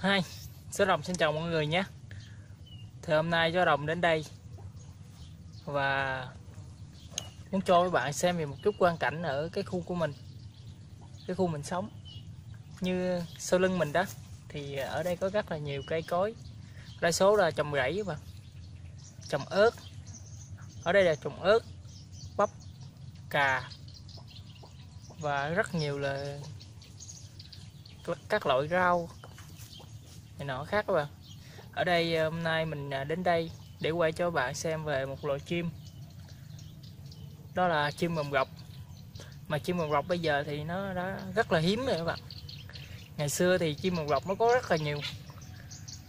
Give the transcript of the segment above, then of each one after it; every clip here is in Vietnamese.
Hi, Số Đồng xin chào mọi người nhé. Thì hôm nay Số Đồng đến đây và muốn cho các bạn xem về một chút quang cảnh ở cái khu của mình, cái khu mình sống. Như sau lưng mình đó, thì ở đây có rất là nhiều cây cối, đa số là trồng rẫy và trồng ớt. Ở đây là trồng ớt, bắp, cà và rất nhiều là các loại rau này nọ khác các bạn. Ở đây hôm nay mình đến đây để quay cho các bạn xem về một loài chim, đó là chim mồng gọc. Mà chim mồng gọc bây giờ thì nó đã rất là hiếm rồi các bạn. Ngày xưa thì chim mồng gọc nó có rất là nhiều,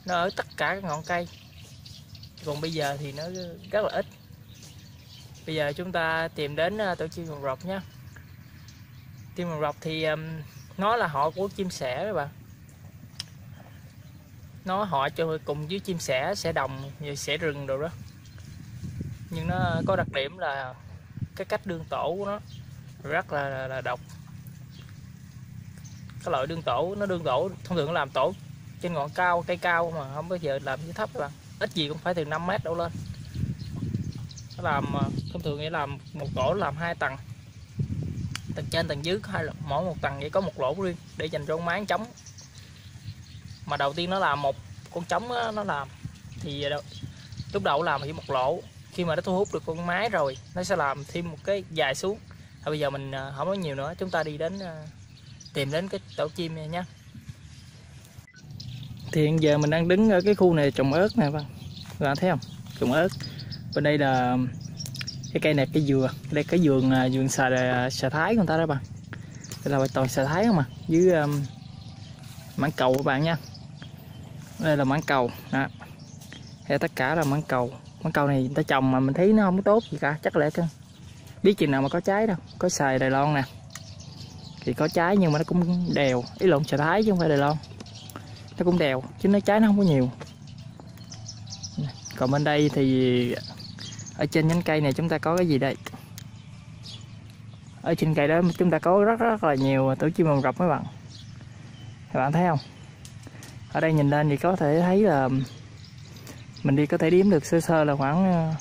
nó ở tất cả các ngọn cây, còn bây giờ thì nó rất là ít. Bây giờ chúng ta tìm đến tổ chim mồng gọc nhé. Chim mồng gọc thì nó là họ của chim sẻ các bạn. Nó họ cho cùng với chim sẻ đồng và sẻ rừng đồ đó. Nhưng nó có đặc điểm là cái cách đương tổ của nó rất là độc. Cái loại đương tổ, nó đương tổ thông thường làm tổ trên ngọn cao, cây cao mà không bao giờ làm dưới thấp các bạn. Ít gì cũng phải từ 5 mét đổ lên. Nó làm thông thường nghĩa làm một tổ làm 2 tầng, tầng trên tầng dưới, mỗi một tầng vậy có một lỗ riêng để dành cho con mái trống. Mà đầu tiên nó làm một con trống đó, nó làm thì lúc đầu làm chỉ một lỗ, khi mà nó thu hút được con mái rồi nó sẽ làm thêm một cái dài xuống. Bây giờ mình không nói nhiều nữa, chúng ta đi đến tìm đến cái tổ chim này nhé. Thì hiện giờ mình đang đứng ở cái khu này trồng ớt nè các bạn thấy không? Trồng ớt. Bên đây là cái cây này, cây dừa. Đây cái vườn xà thái của người ta đó bạn. Đây là bài toàn xà thái không à, với mãng cầu các bạn nha. Đây là mãng cầu đó. Đây tất cả là mãng cầu. Mãng cầu này người ta trồng mà mình thấy nó không có tốt gì cả, chắc lẽ cơ. Biết chừng nào mà có trái đâu. Có xoài Đài Loan nè thì có trái, nhưng mà nó cũng đều, ý lộn, xà thái chứ không phải Đài Loan. Nó cũng đều chứ nó trái nó không có nhiều. Còn bên đây thì ở trên nhánh cây này chúng ta có cái gì đây? Ở trên cây đó chúng ta có rất là nhiều tổ chim mồng gọc mấy bạn. Các bạn thấy không? Ở đây nhìn lên thì có thể thấy là mình đi có thể đếm được sơ sơ là khoảng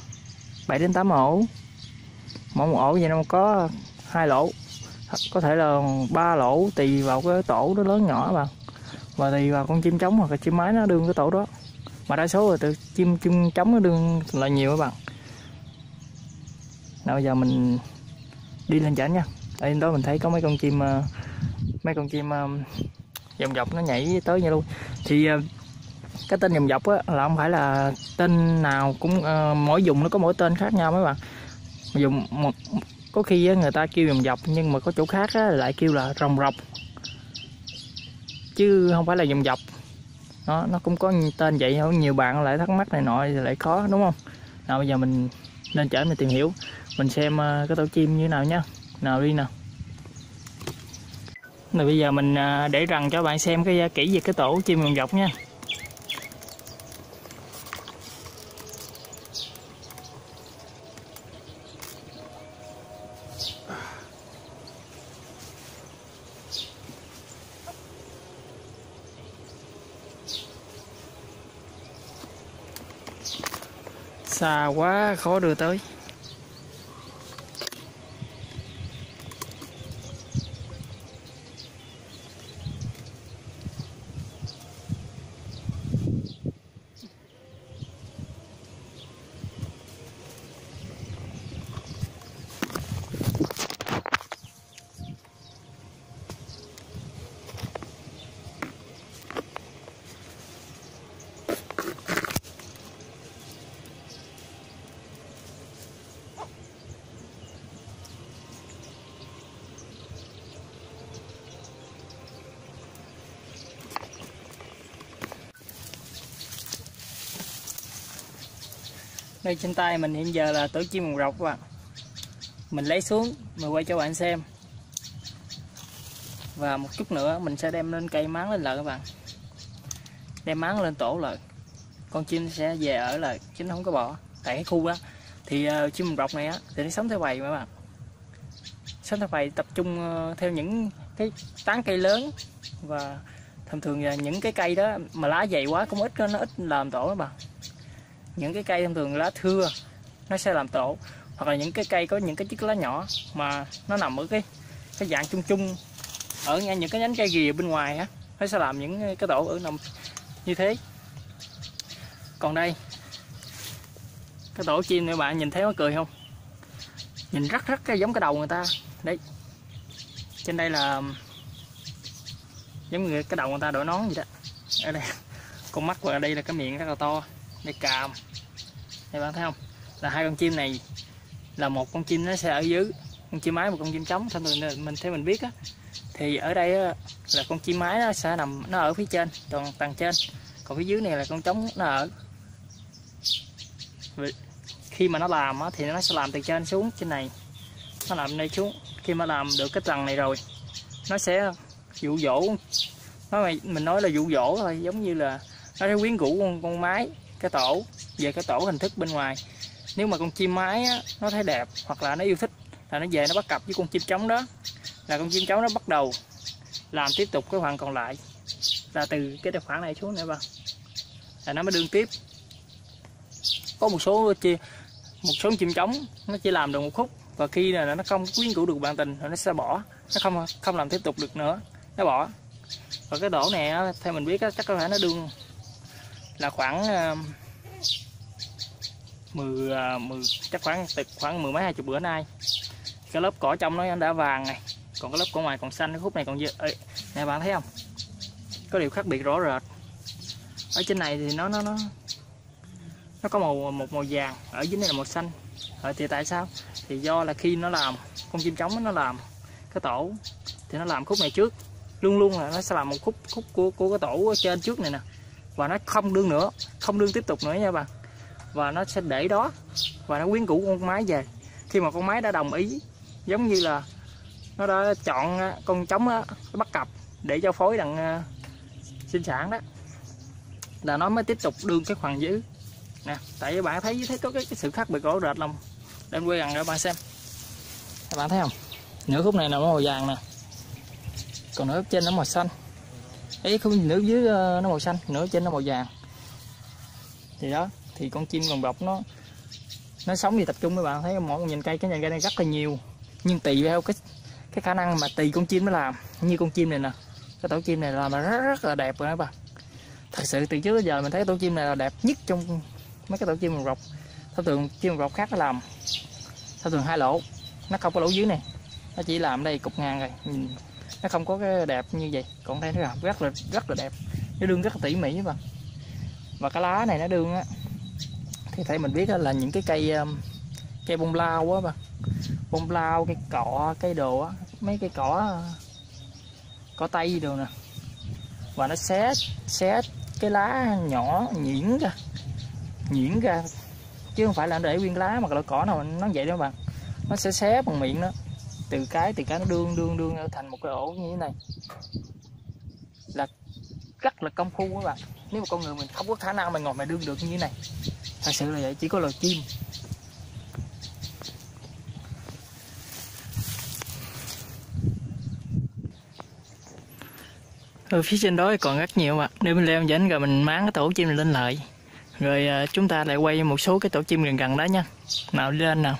7 đến 8 ổ. Mỗi một ổ vậy nó có 2 lỗ, có thể là 3 lỗ, tùy vào cái tổ nó lớn nhỏ bạn, và tùy vào con chim trống hoặc là chim mái nó đương cái tổ đó. Mà đa số là từ chim trống nó đương là nhiều các bạn. Nào bây giờ mình đi lên chảnh nha. Ở đó mình thấy có mấy con chim vòng dọc nó nhảy tới nha luôn. Thì cái tên vòng dọc á là không phải là tên nào cũng mỗi vùng nó có mỗi tên khác nhau mấy bạn. Dùng một có khi người ta kêu vòng dọc, nhưng mà có chỗ khác lại kêu là rồng rọc, chứ không phải là vòng dọc. Nó cũng có tên vậy thôi. Nhiều bạn lại thắc mắc này nọ thì lại khó, đúng không? Nào bây giờ mình lên trển mình tìm hiểu, mình xem cái tổ chim như thế nào nhé. Nào đi nào. Rồi bây giờ mình để răng cho bạn xem cái kỹ về cái tổ chim vòng dọc nha. Xa quá khó đưa tới. Đây trên tay mình hiện giờ là tổ chim mồng gọc các bạn. Mình lấy xuống mình quay cho bạn xem. Và một chút nữa mình sẽ đem lên cây máng lên lại các bạn. Đem máng lên tổ lại, con chim sẽ về ở lại chứ nó không có bỏ. Tại cái khu đó thì chim mồng gọc này á thì nó sống theo bầy các bạn. Sống theo bầy tập trung theo những cái tán cây lớn và thường là những cái cây đó mà lá dày quá cũng ít, nó ít làm tổ đó bà. Những cái cây thông thường lá thưa nó sẽ làm tổ, hoặc là những cái cây có những cái chiếc lá nhỏ mà nó nằm ở cái dạng chung chung ở những cái nhánh cây rìa bên ngoài á, nó sẽ làm những cái tổ ở nằm như thế. Còn đây cái tổ chim này bạn nhìn thấy nó cười không, nhìn rất cái giống cái đầu người ta đấy. Trên đây là giống như cái đầu người ta đội nón vậy đó. Ở đây con mắt, và ở đây là cái miệng rất là to, đây càm đây bạn thấy không, là hai con chim này, là một con chim nó sẽ ở dưới, con chim mái, một con chim trống. Thông thường mình biết á, thì ở đây á, là con chim mái nó sẽ nằm, nó ở phía trên tầng trên, còn phía dưới này là con trống nó ở. Khi mà nó làm á, thì nó sẽ làm từ trên xuống trên này, nó làm đây xuống. Khi mà làm được cái tầng này rồi, nó sẽ dụ dỗ, mình nói là dụ dỗ thôi, giống như là nó sẽ quyến rũ con mái, cái tổ về cái tổ hình thức bên ngoài. Nếu mà con chim mái á, nó thấy đẹp hoặc là nó yêu thích là nó về nó bắt cặp với con chim trống đó, là con chim trống nó bắt đầu làm tiếp tục cái khoảng còn lại, là từ cái khoảng này xuống nữa, là nó mới đương tiếp. Có một số chim trống nó chỉ làm được một khúc, và khi là nó không quyến rũ được bạn tình rồi nó sẽ bỏ, nó không làm tiếp tục được nữa, nó bỏ. Và cái tổ này theo mình biết chắc có thể nó đương là khoảng chắc khoảng 10 mấy 20 bữa nay. Cái lớp cỏ trong nó đã vàng này, còn cái lớp cỏ ngoài còn xanh, cái khúc này còn dơ. Nè bạn thấy không, có điều khác biệt rõ rệt. Ở trên này thì nó có một màu vàng, ở dưới này là màu xanh. Thì tại sao? Thì do là khi nó làm, con chim trống nó làm cái tổ thì nó làm khúc này trước, luôn là nó sẽ làm một khúc của cái tổ ở trên trước này nè, và nó không đương nữa, không đương tiếp tục nữa nha bạn. Và nó sẽ để đó và nó quyến rũ con mái về. Khi mà con mái đã đồng ý, giống như là nó đã chọn con trống đó, bắt cặp để cho phối đặng sinh sản đó, là nó mới tiếp tục đương cái khoảng dưới nè. Tại vì bạn thấy có cái sự khác biệt rõ rệt lòng. Đem quay gần cho bạn xem, các bạn thấy không, nửa khúc này là màu vàng nè, còn nửa trên nó màu xanh. Ấy không, nửa dưới nó màu xanh, nửa trên nó màu vàng. Thì đó, thì con chim còn độc nó sống thì tập trung. Các bạn thấy mỗi con nhìn cây, cái này rất là nhiều, nhưng tùy theo cái khả năng mà tùy con chim nó làm. Như con chim này nè, cái tổ chim này làm rất là đẹp rồi các bạn. Thật sự từ trước đến giờ mình thấy tổ chim này là đẹp nhất trong mấy cái tổ chim rọc. Thông thường chim rọc khác nó làm thông thường 2 lỗ, nó không có lỗ dưới này, nó chỉ làm đây cục ngang rồi, nó không có cái đẹp như vậy. Còn đây nó làm rất là đẹp, nó đương rất là tỉ mỉ các bạn. Và cái lá này nó đương á, thì thấy mình biết là những cái cây bông lau á bạn, bông lau, cây cọ, cây đồ á, mấy cây cỏ tây đồ nè, và nó xé cái lá nhỏ nhuyễn ra, chứ không phải là để nguyên lá mà loại cỏ nào nó vậy đó bạn. Nó sẽ xé bằng miệng đó, từ cái nó đương thành một cái ổ như thế này, là rất là công phu các bạn. Nếu mà con người mình không có khả năng mà ngồi mà đương được như thế này, thật sự là vậy, chỉ có loài chim. Ở phía trên đó còn rất nhiều ạ. Nếu mình leo dẫn rồi mình máng cái tổ chim này lên lại, rồi chúng ta lại quay một số cái tổ chim gần đó nha. Nào đi lên nào.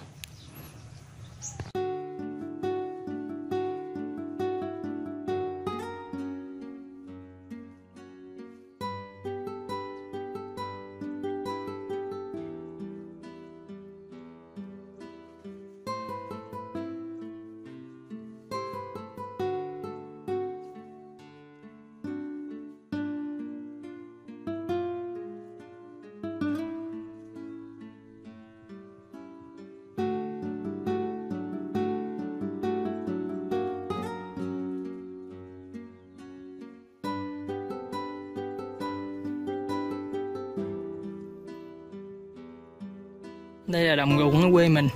Đây là đồng ruộng ở quê mình,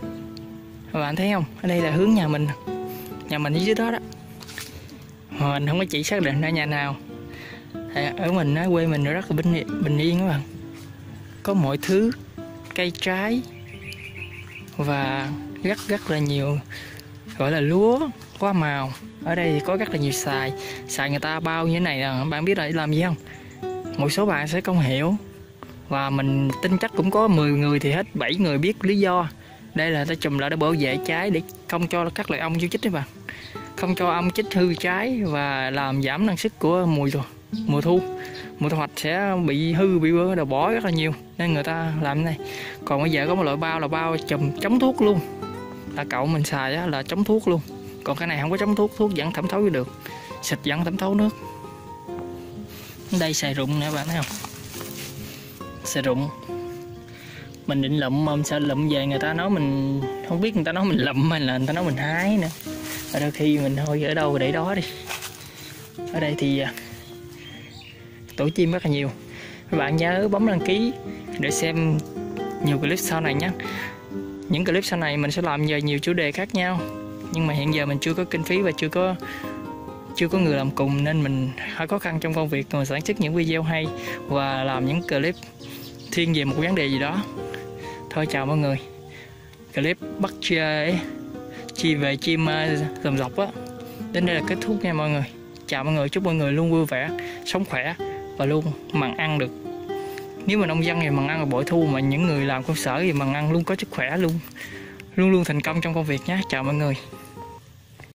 các bạn thấy không? Ở đây là hướng nhà mình ở dưới đó đó. Mà mình không có chỉ xác định ra nhà nào. Ở mình ở quê mình rất là bình yên các bạn. Có mọi thứ, cây trái và rất là nhiều, gọi là lúa hoa màu. Ở đây thì có rất là nhiều xài người ta bao như thế này là bạn biết là để làm gì không? Một số bạn sẽ không hiểu, và mình tin chắc cũng có 10 người thì hết 7 người biết lý do. Đây là ta chùm lại để bảo vệ trái, để không cho các loại ong vô chích đấy bạn, không cho ong chích hư trái và làm giảm năng suất của mùa thu hoạch sẽ bị hư, bị đổ bỏ rất là nhiều, nên người ta làm cái này. Còn bây giờ có một loại bao là bao chùm chống thuốc luôn, là cậu mình xài á, là chống thuốc luôn. Còn cái này không có chống thuốc, thuốc vẫn thẩm thấu được, xịt vẫn thẩm thấu nước. Đây xài rụng nè bạn thấy không? Xài rụng mình định lụm mà sao lụm về người ta nói mình không biết, người ta nói mình lụm hay là người ta nói mình hái nữa. Ở đôi khi mình thôi ở đâu để đó đi. Ở đây thì tổ chim rất là nhiều. Các bạn nhớ bấm đăng ký để xem nhiều clip sau này nhé. Những clip sau này mình sẽ làm về nhiều chủ đề khác nhau, nhưng mà hiện giờ mình chưa có kinh phí và chưa có người làm cùng, nên mình hơi khó khăn trong công việc mà sản xuất những video hay và làm những clip thiên về một vấn đề gì đó. Thôi chào mọi người. Clip bắt về chim rồng lọc á đến đây là kết thúc nha mọi người. Chào mọi người, chúc mọi người luôn vui vẻ, sống khỏe và luôn mặn ăn được. Nếu mà nông dân thì mặn ăn là bội thu, mà những người làm công sở thì mặn ăn luôn có sức khỏe, luôn thành công trong công việc nhé. Chào mọi người.